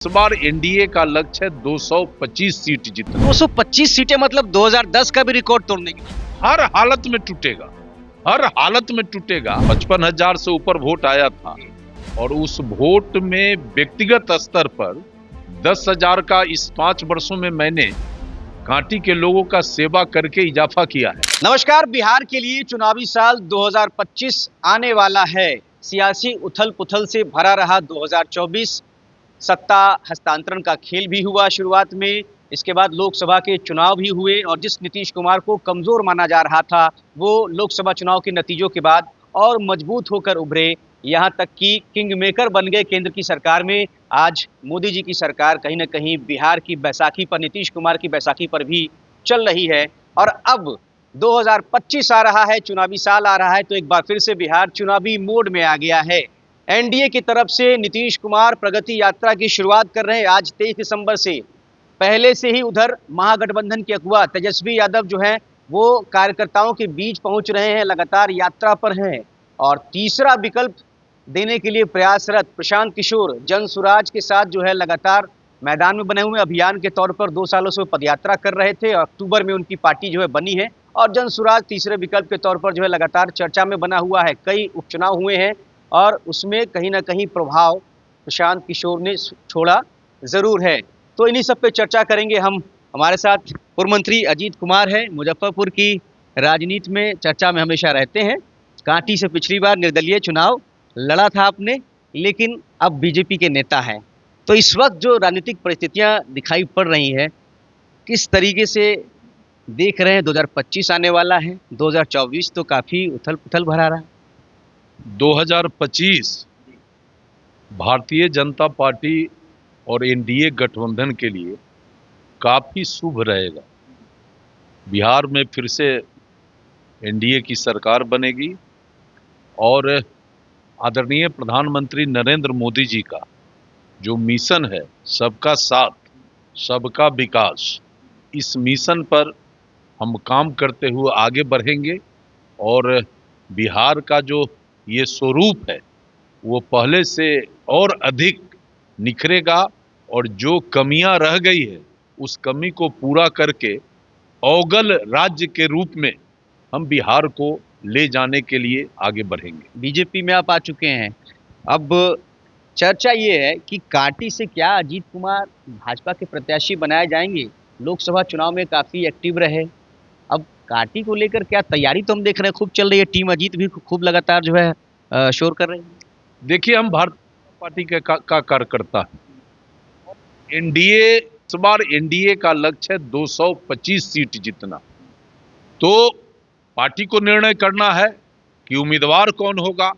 इस बार एनडीए का लक्ष्य है 225 सीट जीतना। 225 सीटें मतलब 2010 का भी रिकॉर्ड तोड़ने की। हर हालत में टूटेगा, हर हालत में टूटेगा। 55,000 से ऊपर वोट आया था और उस वोट में व्यक्तिगत स्तर पर 10,000 का इस 5 वर्षों में मैंने घाटी के लोगों का सेवा करके इजाफा किया है। नमस्कार, बिहार के लिए चुनावी साल 2025 आने वाला है। सियासी उथल पुथल से भरा रहा 2024। सत्ता हस्तांतरण का खेल भी हुआ शुरुआत में, इसके बाद लोकसभा के चुनाव भी हुए और जिस नीतीश कुमार को कमजोर माना जा रहा था वो लोकसभा चुनाव के नतीजों के बाद और मजबूत होकर उभरे, यहाँ तक कि किंग मेकर बन गए केंद्र की सरकार में। आज मोदी जी की सरकार कहीं ना कहीं बिहार की बैसाखी पर, नीतीश कुमार की बैसाखी पर भी चल रही है। और अब 2025 आ रहा है, चुनावी साल आ रहा है, तो एक बार फिर से बिहार चुनावी मोड में आ गया है। एनडीए की तरफ से नीतीश कुमार प्रगति यात्रा की शुरुआत कर रहे हैं आज 23 दिसंबर से। पहले से ही उधर महागठबंधन के अगुआ तेजस्वी यादव जो हैं वो कार्यकर्ताओं के बीच पहुंच रहे हैं, लगातार यात्रा पर हैं। और तीसरा विकल्प देने के लिए प्रयासरत प्रशांत किशोर जनसुराज के साथ जो है लगातार मैदान में बने हुए अभियान के तौर पर 2 सालों से पदयात्रा कर रहे थे और अक्टूबर में उनकी पार्टी जो है बनी है। और जनसुराज तीसरे विकल्प के तौर पर जो है लगातार चर्चा में बना हुआ है। कई उपचुनाव हुए हैं और उसमें कहीं ना कहीं प्रभाव प्रशांत किशोर ने छोड़ा ज़रूर है। तो इन्हीं सब पे चर्चा करेंगे हम। हमारे साथ पूर्व मंत्री अजीत कुमार है, मुजफ्फरपुर की राजनीति में चर्चा में हमेशा रहते हैं। कांटी से पिछली बार निर्दलीय चुनाव लड़ा था आपने, लेकिन अब बीजेपी के नेता हैं। तो इस वक्त जो राजनीतिक परिस्थितियां दिखाई पड़ रही हैं, किस तरीके से देख रहे हैं? 2025 आने वाला है, 2024 तो काफ़ी उथल पुथल भरा रहा। 2025 भारतीय जनता पार्टी और एनडीए गठबंधन के लिए काफी शुभ रहेगा। बिहार में फिर से एनडीए की सरकार बनेगी और आदरणीय प्रधानमंत्री नरेंद्र मोदी जी का जो मिशन है सबका साथ सबका विकास, इस मिशन पर हम काम करते हुए आगे बढ़ेंगे और बिहार का जो ये स्वरूप है वो पहले से और अधिक निखरेगा और जो कमियां रह गई है उस कमी को पूरा करके अव्वल राज्य के रूप में हम बिहार को ले जाने के लिए आगे बढ़ेंगे। बीजेपी में आप आ चुके हैं। अब चर्चा ये है कि कांटी से क्या अजीत कुमार भाजपा के प्रत्याशी बनाए जाएंगे? लोकसभा चुनाव में काफ़ी एक्टिव रहे। अब कांटी को लेकर क्या तैयारी तो हम देख रहे हैं खूब चल रही है, टीम अजीत भी खूब लगातार जो है शोर कर रही है। देखिए, हम भारतीय जनता पार्टी का कार्यकर्ता हैं। एनडीए इस बार एनडीए का लक्ष्य है 225 सीट जीतना। तो पार्टी को निर्णय करना है कि उम्मीदवार कौन होगा।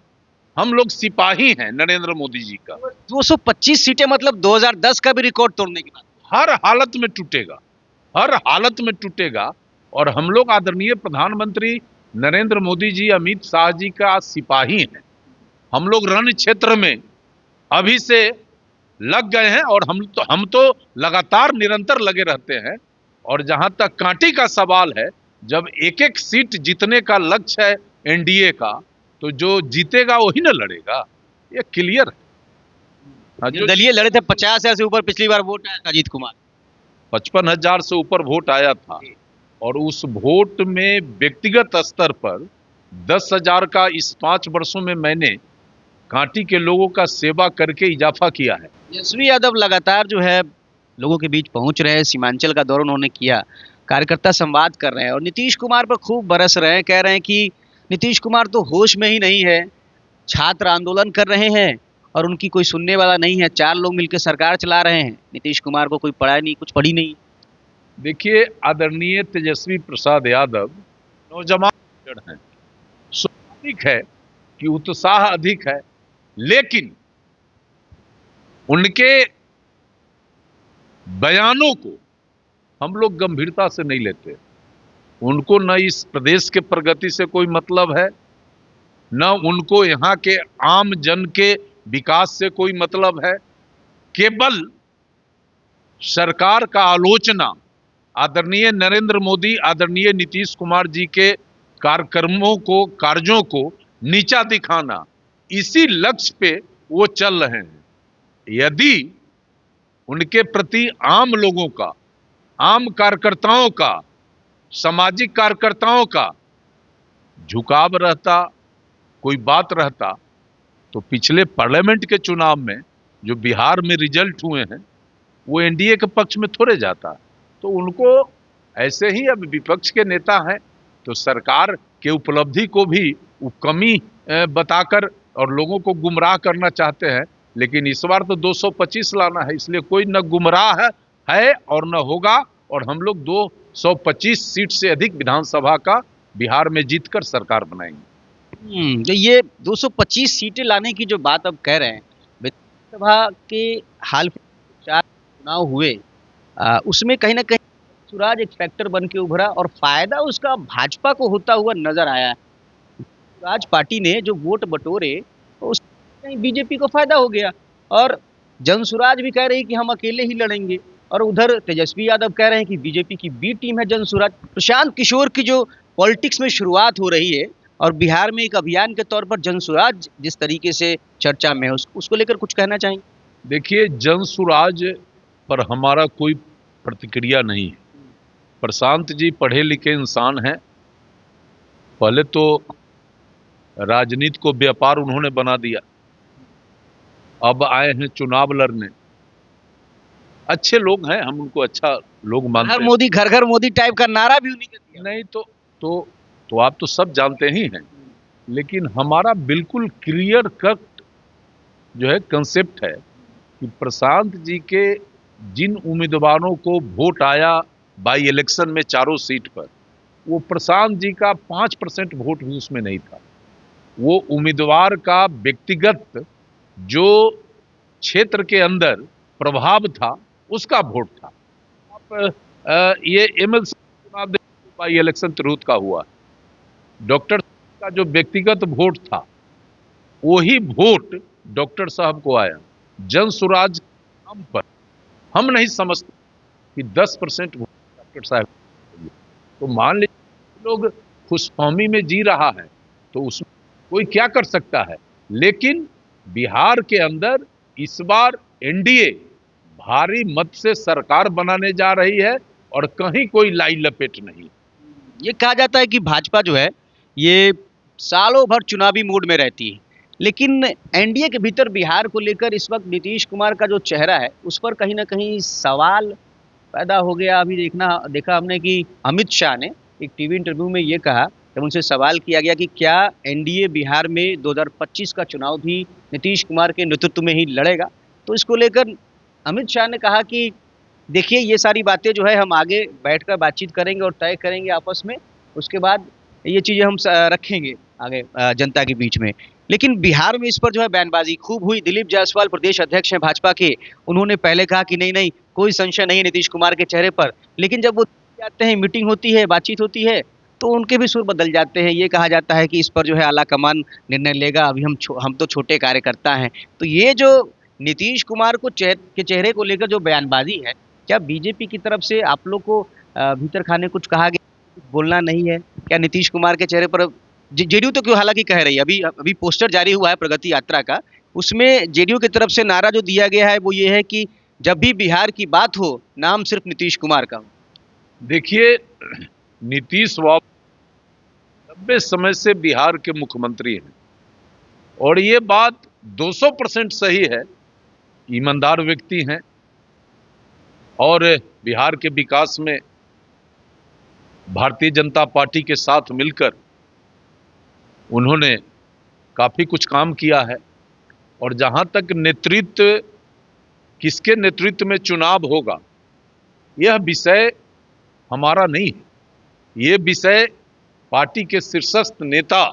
हम लोग सिपाही हैं नरेंद्र मोदी जी का। 225 सीटें मतलब 2010 का भी रिकॉर्ड तोड़ने की बात। हर हालत में टूटेगा, हर हालत में टूटेगा। और हम लोग आदरणीय प्रधानमंत्री नरेंद्र मोदी जी, अमित शाह जी का सिपाही हैं। हम लोग रण क्षेत्र में अभी से लग गए हैं और हम तो लगातार निरंतर लगे रहते हैं। और जहां तक कांटी का सवाल है, जब एक एक सीट जीतने का लक्ष्य है एनडीए का, तो जो जीतेगा वही ना लड़ेगा, ये क्लियर है। दलीय लड़े थे, 50,000 से ऊपर पिछली बार वोट आया था अजीत कुमार। 55,000 से ऊपर वोट आया था और उस वोट में व्यक्तिगत स्तर पर 10,000 का इस 5 वर्षों में मैंने घाटी के लोगों का सेवा करके इजाफा किया है। तेजस्वी यादव लगातार जो है लोगों के बीच पहुंच रहे हैं, सीमांचल का दौरा उन्होंने किया, कार्यकर्ता संवाद कर रहे हैं और नीतीश कुमार पर खूब बरस रहे हैं। कह रहे हैं कि नीतीश कुमार तो होश में ही नहीं है, छात्र आंदोलन कर रहे हैं और उनकी कोई सुनने वाला नहीं है। 4 लोग मिलकर सरकार चला रहे हैं, नीतीश कुमार को कोई पढ़ा नहीं, कुछ पढ़ी नहीं। देखिए, आदरणीय तेजस्वी प्रसाद यादव नौजवान हैं, स्वाभाविक है कि उत्साह अधिक है, लेकिन उनके बयानों को हम लोग गंभीरता से नहीं लेते। उनको न इस प्रदेश के प्रगति से कोई मतलब है, न उनको यहाँ के आम जन के विकास से कोई मतलब है। केवल सरकार का आलोचना, आदरणीय नरेंद्र मोदी, आदरणीय नीतीश कुमार जी के कार्यक्रमों को, कार्यों को नीचा दिखाना, इसी लक्ष्य पे वो चल रहे हैं। यदि उनके प्रति आम लोगों का, आम कार्यकर्ताओं का, सामाजिक कार्यकर्ताओं का झुकाव रहता, कोई बात रहता, तो पिछले पार्लियामेंट के चुनाव में जो बिहार में रिजल्ट हुए हैं वो एनडीए के पक्ष में थोड़े जाता। तो उनको ऐसे ही, अब विपक्ष के नेता हैं तो सरकार के उपलब्धि को भी कमी बताकर और लोगों को गुमराह करना चाहते हैं। लेकिन इस बार तो 225 लाना है, इसलिए कोई न गुमराह है और न होगा, और हम लोग 225 सीट से अधिक विधानसभा का बिहार में जीतकर सरकार बनाएंगे। जो ये 225 सीटें लाने की जो बात अब कह रहे हैं, विधानसभा के हाल फिलहाल 4 चुनाव हुए, उसमें कहीं ना कहीं सुराज एक फैक्टर बन के उभरा और फायदा उसका भाजपा को होता हुआ नजर आया। सुराज पार्टी ने जो वोट बटोरे तो उससे बीजेपी को फायदा हो गया, और जनसुराज भी कह रही कि हम अकेले ही लड़ेंगे, और उधर तेजस्वी यादव कह रहे हैं कि बीजेपी की बी टीम है जनसुराज। प्रशांत किशोर की जो पॉलिटिक्स में शुरुआत हो रही है और बिहार में एक अभियान के तौर पर जनसुराज जिस तरीके से चर्चा में है, उसको लेकर कुछ कहना चाहेंगे? देखिए, जनसुराज पर हमारा कोई प्रतिक्रिया नहीं है। प्रशांत जी पढ़े लिखे इंसान हैं। पहले तो राजनीति को व्यापार उन्होंने बना दिया, अब आए हैं चुनाव लड़ने। अच्छे लोग हैं, हम उनको अच्छा लोग मानते हैं। मोदी घर घर मोदी टाइप का नारा भी उन्हीं ने दिया। नहीं तो आप तो सब जानते ही हैं, लेकिन हमारा बिल्कुल क्लियर कट जो है कंसेप्ट है कि प्रशांत जी के जिन उम्मीदवारों को वोट आया बाई इलेक्शन में चारों सीट पर, वो प्रशांत जी का 5% वोट भी उसमें नहीं था। वो उम्मीदवार का व्यक्तिगत जो क्षेत्र के अंदर प्रभाव था उसका वोट था। आप ये एमएलसी चुनाव बाई इलेक्शन तिरहुत का हुआ, डॉक्टर का जो व्यक्तिगत वोट था वही वोट डॉक्टर साहब को आया। जनसुराज नाम पर हम नहीं समझते कि 10% वोट डॉक्टर साहब, तो मान लीजिए लोग खुशफहमी में जी रहा है तो उसमें कोई क्या कर सकता है। लेकिन बिहार के अंदर इस बार एनडीए भारी मत से सरकार बनाने जा रही है और कहीं कोई लाई लपेट नहीं। ये कहा जाता है कि भाजपा जो है ये सालों भर चुनावी मूड में रहती है, लेकिन एनडीए के भीतर बिहार को लेकर इस वक्त नीतीश कुमार का जो चेहरा है उस पर कहीं ना कहीं सवाल पैदा हो गया। अभी देखा हमने कि अमित शाह ने एक टीवी इंटरव्यू में ये कहा, जब उनसे सवाल किया गया कि क्या एनडीए बिहार में 2025 का चुनाव भी नीतीश कुमार के नेतृत्व में ही लड़ेगा, तो इसको लेकर अमित शाह ने कहा कि देखिए ये सारी बातें जो है हम आगे बैठकर बातचीत करेंगे और तय करेंगे आपस में, उसके बाद ये चीज़ें हम रखेंगे आगे जनता के बीच में। लेकिन बिहार में इस पर जो है बयानबाजी खूब हुई। दिलीप जायसवाल प्रदेश अध्यक्ष हैं भाजपा के, उन्होंने पहले कहा कि नहीं कोई संशय नहीं नीतीश कुमार के चेहरे पर, लेकिन जब वो जाते हैं, मीटिंग होती है, बातचीत होती है, तो उनके भी सुर बदल जाते हैं। ये कहा जाता है कि इस पर जो है आला कमान निर्णय लेगा, अभी हम तो छोटे कार्यकर्ता हैं। तो ये जो नीतीश कुमार को के चेहरे को लेकर जो बयानबाजी है, क्या बीजेपी की तरफ से आप लोग को भीतर खाने कुछ कहा गया, बोलना नहीं है क्या नीतीश कुमार के चेहरे पर? जेडीयू तो क्यों हालांकि कह रही है, अभी पोस्टर जारी हुआ है प्रगति यात्रा का, उसमें जेडीयू की तरफ से नारा जो दिया गया है वो ये है कि जब भी बिहार की बात हो नाम सिर्फ नीतीश कुमार का हो। देखिए, नीतीश बाबू लंबे समय से बिहार के मुख्यमंत्री हैं और ये बात 200% सही है। ईमानदार व्यक्ति हैं और बिहार के विकास में भारतीय जनता पार्टी के साथ मिलकर उन्होंने काफी कुछ काम किया है। और जहां तक नेतृत्व, किसके नेतृत्व में चुनाव होगा, यह विषय हमारा नहीं है। यह विषय पार्टी के शीर्षस्थ नेता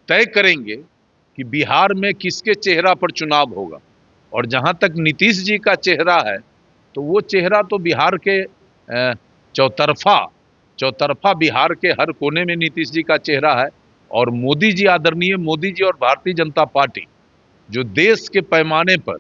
तय करेंगे कि बिहार में किसके चेहरा पर चुनाव होगा। और जहां तक नीतीश जी का चेहरा है तो वो चेहरा तो बिहार के चौतरफा बिहार के हर कोने में नीतीश जी का चेहरा है। और मोदी जी, आदरणीय मोदी जी और भारतीय जनता पार्टी जो देश के पैमाने पर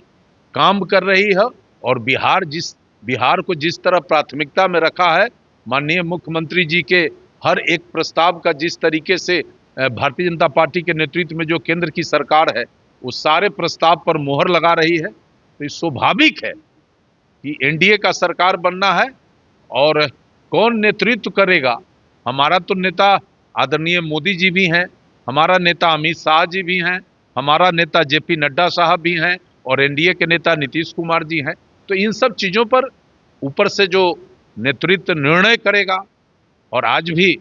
काम कर रही है और बिहार को जिस तरह प्राथमिकता में रखा है, माननीय मुख्यमंत्री जी के हर एक प्रस्ताव का जिस तरीके से भारतीय जनता पार्टी के नेतृत्व में जो केंद्र की सरकार है उस सारे प्रस्ताव पर मोहर लगा रही है, तो ये स्वाभाविक है कि एनडीए का सरकार बनना है और कौन नेतृत्व करेगा। हमारा तो नेता आदरणीय मोदी जी भी हैं, हमारा नेता अमित शाह जी भी हैं, हमारा नेता जेपी नड्डा साहब भी हैं और एनडीए के नेता नीतीश कुमार जी हैं। तो इन सब चीज़ों पर ऊपर से जो नेतृत्व निर्णय करेगा, और आज भी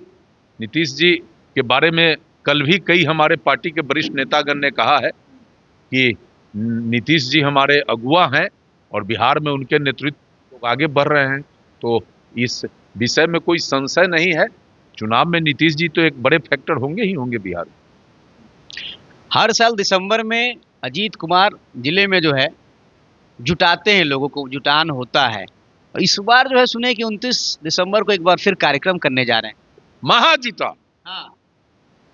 नीतीश जी के बारे में कल भी कई हमारे पार्टी के वरिष्ठ नेतागण ने कहा है कि नीतीश जी हमारे अगुआ हैं और बिहार में उनके नेतृत्व लोग आगे बढ़ रहे हैं। तो इस विषय में कोई संशय नहीं है, चुनाव में नीतीश जी तो एक बड़े फैक्टर होंगे ही होंगे बिहार में। हर साल दिसंबर में अजीत कुमार जिले में जो है जुटाते हैं लोगों को, जुटान होता है। और इस बार जो है सुने कि 29 दिसंबर को एक बार फिर कार्यक्रम करने जा रहे हैं। महाजुटान, हाँ,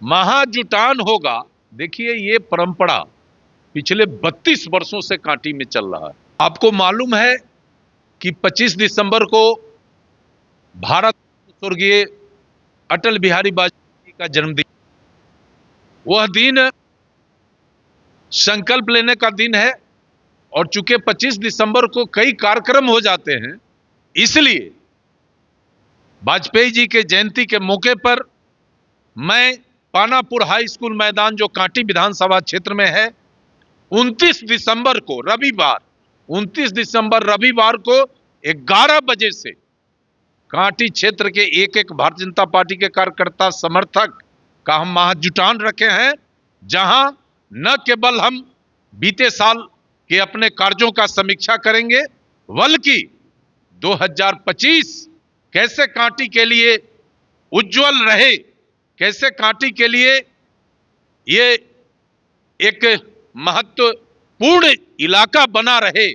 महाजुटान होगा। देखिए, ये परंपरा पिछले 32 वर्षों से कांटी में चल रहा है। आपको मालूम है कि 25 दिसंबर को भारत स्वर्गीय अटल बिहारी वाजपेयी का जन्मदिन, वह दिन संकल्प लेने का दिन है। और चूंकि 25 दिसंबर को कई कार्यक्रम हो जाते हैं, इसलिए वाजपेयी जी के जयंती के मौके पर मैं पानापुर हाई स्कूल मैदान जो कांटी विधानसभा क्षेत्र में है, 29 दिसंबर को रविवार, 29 दिसंबर रविवार को 11 बजे से कांटी क्षेत्र के एक एक भारतीय जनता पार्टी के कार्यकर्ता समर्थक का हम महाजुटान रखे हैं, जहां न केवल हम बीते साल के अपने कार्यों का समीक्षा करेंगे, बल्कि 2025 कैसे कांटी के लिए उज्जवल रहे, कैसे कांटी के लिए ये एक महत्वपूर्ण इलाका बना रहे,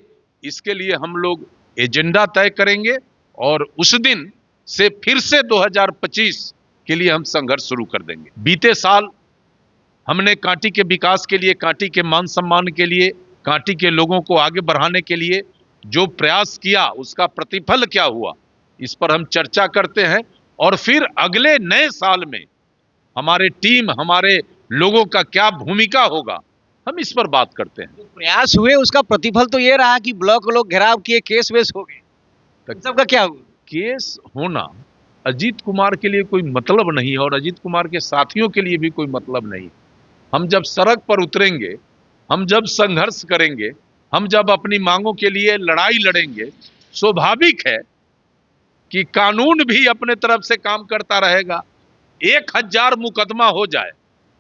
इसके लिए हम लोग एजेंडा तय करेंगे और उस दिन से फिर से 2025 के लिए हम संघर्ष शुरू कर देंगे। बीते साल हमने कांटी के विकास के लिए, कांटी के मान सम्मान के लिए, कांटी के लोगों को आगे बढ़ाने के लिए जो प्रयास किया, उसका प्रतिफल क्या हुआ, इस पर हम चर्चा करते हैं। और फिर अगले नए साल में हमारे टीम, हमारे लोगों का क्या भूमिका होगा, हम इस पर बात करते हैं। जो प्रयास हुए उसका प्रतिफल तो ये रहा कि ब्लॉक लोग घेराव किए, केस वेस हो गए, सबका क्या हुआ? केस होना अजीत कुमार के लिए कोई मतलब नहीं है और अजीत कुमार के साथियों के लिए भी कोई मतलब नहीं। हम जब सड़क पर उतरेंगे, हम जब संघर्ष करेंगे, हम जब अपनी मांगों के लिए लड़ाई लड़ेंगे, स्वाभाविक है कि कानून भी अपने तरफ से काम करता रहेगा। 1000 मुकदमा हो जाए,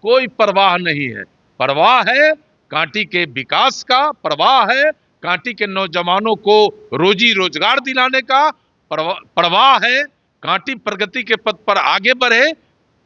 कोई परवाह नहीं है। परवाह है कांटी के विकास का, परवाह है कांटी के नौजवानों को रोजी रोजगार दिलाने का, परवाह है कांटी प्रगति के पथ पर आगे बढ़े,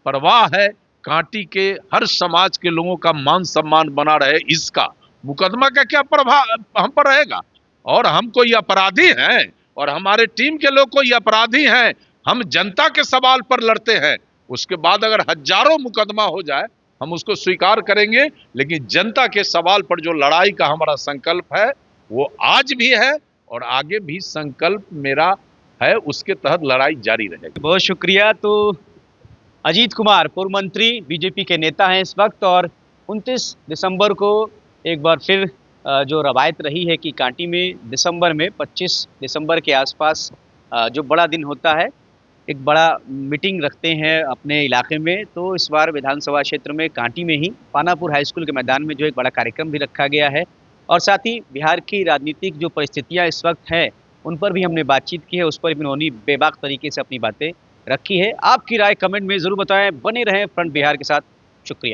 परवाह है कांटी के हर समाज के लोगों का मान सम्मान बना रहे। इसका मुकदमा का क्या प्रभाव हम पर रहेगा? और हम कोई अपराधी हैं और हमारे टीम के लोग कोई अपराधी हैं? हम जनता के सवाल पर लड़ते हैं। उसके बाद अगर हजारों मुकदमा हो जाए, हम उसको स्वीकार करेंगे, लेकिन जनता के सवाल पर जो लड़ाई का हमारा संकल्प है, वो आज भी है और आगे भी संकल्प मेरा है, उसके तहत लड़ाई जारी रहेगी। बहुत शुक्रिया। तो अजीत कुमार पूर्व मंत्री, बीजेपी के नेता हैं इस वक्त, और 29 दिसंबर को एक बार फिर जो रवायत रही है कि कांटी में दिसंबर में 25 दिसंबर के आसपास जो बड़ा दिन होता है, एक बड़ा मीटिंग रखते हैं अपने इलाके में। तो इस बार विधानसभा क्षेत्र में कांटी में ही पानापुर हाई स्कूल के मैदान में जो एक बड़ा कार्यक्रम भी रखा गया है, और साथ ही बिहार की राजनीतिक जो परिस्थितियाँ इस वक्त हैं उन पर भी हमने बातचीत की है, उस पर भी उन्होंने बेबाक तरीके से अपनी बातें रखी है। आपकी राय कमेंट में ज़रूर बताएं। बने रहें फ्रंट बिहार के साथ। शुक्रिया।